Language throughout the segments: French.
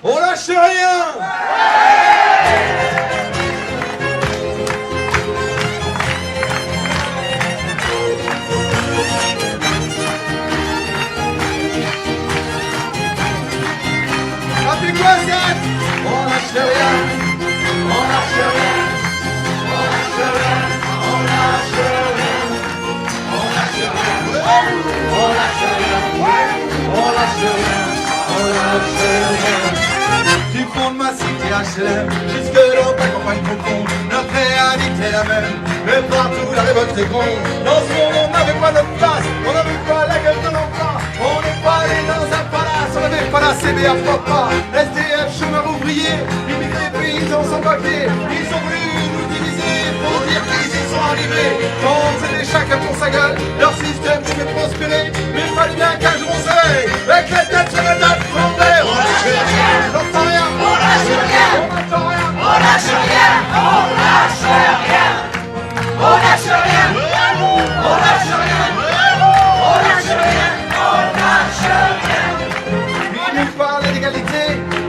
On lâche rien. Rappelez quoi, Zach? On lâche rien. On lâche rien. On lâche rien. On lâche rien. On lâche rien. On lâche rien. On lâche rien. On lâche rien. Du fond de ma cité HLM jusque dans ta campagne profonde, notre réalité est la même. Mais partout la révolte est gronde. Dans ce monde on n'avait pas notre place. On n'avait pas la gueule de l'emploi. On n'est pas allé dans un palace. On n'avait pas la CBA papa. SDF, chômeurs ouvriers, immigrés paysans sans papier. Ils ont voulu nous diviser pour dire qu'ils y sont arrivés. Quand c'était chacun pour sa gueule, leur système pouvait prospérer. Mais il fallait bien qu'un jour on se réveille avec la tête sur la table fondée. On lâche rien. J'entends rien. On lâche rien. On entend rien. On lâche rien. On lâche rien. On lâche rien. On lâche rien. On lâche rien. On lâche rien. Ils nous parlent d'égalité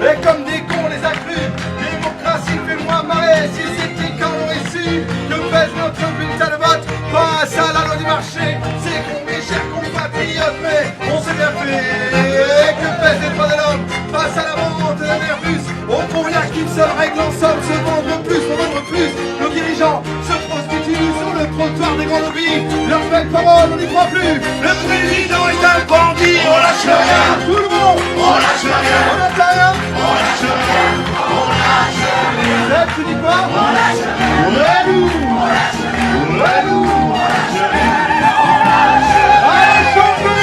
et comme des cons on les a crus. Démocratie fait moins marrer si c'était quand on aurait su que pèse notre bulletin de vote face à la loi du marché. C'est con mes chers compatriotes mais on s'est bien fait. Que pèse les droits de l'homme face à la vente d'un Airbus. Au fond il n'y a qu'une seule règle en somme, se vendre plus, se vendre plus. Nos dirigeants se prostituent sur le trottoir des grands lobbies. Leurs belles paroles on n'y croit plus. Le président est un bandit. On lâche rien. Tout le monde. On lâche rien. On lâche rien. On lâche rien. On lâche rien. Tu dis quoi? On lâche rien. On lâche rien. On lâche rien. On lâche rien. On lâche rien. Allez, chantez.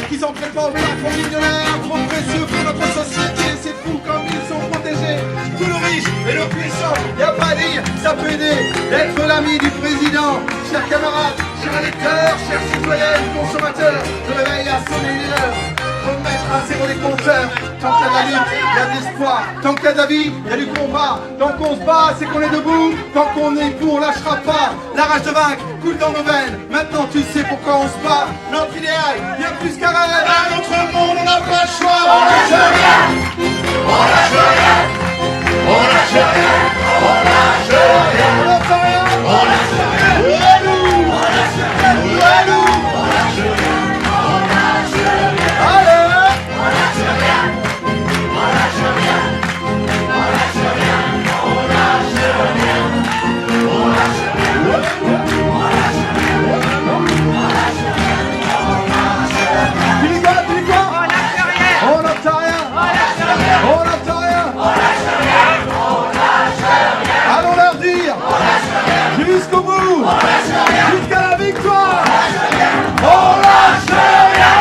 Qui s'en prennent pas au plafond millionnaire, trop précieux pour notre société, c'est fou comme ils sont protégés. Tous nos riches et nos puissants, y'a pas à dire, ça peut aider d'être l'ami du président. Chers camarades, chers électeurs, chers citoyennes, consommateurs, le réveil a sonné une heure. Faut mettre à zéro les compteurs. Tant qu'il y a de la lutte, il y a de l'espoir. Tant qu'il y a de la vie, il y a du combat. Tant qu'on se bat, c'est qu'on est debout. Tant qu'on est debout, on lâchera pas. La rage de vaincre coule dans nos veines. Maintenant tu sais pourquoi on se bat. Notre idéal, bien plus qu'un rêve. Un autre monde, on n'a pas le choix. On lâche rien. On lâche rien. On lâche rien. On lâche rien. On lâche rien. On lâche rien. On lâche rien. On lâche rien. On lâche rien. Jusqu'au bout, jusqu'à la victoire, on lâche rien.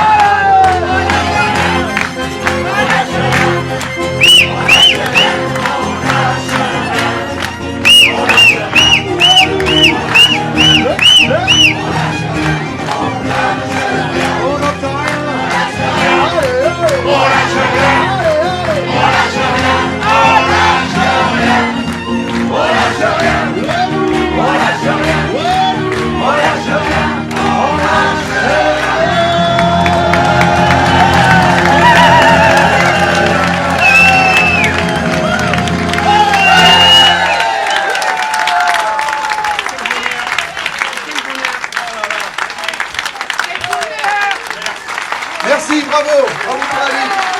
Merci, bravo, bravo pour la vie.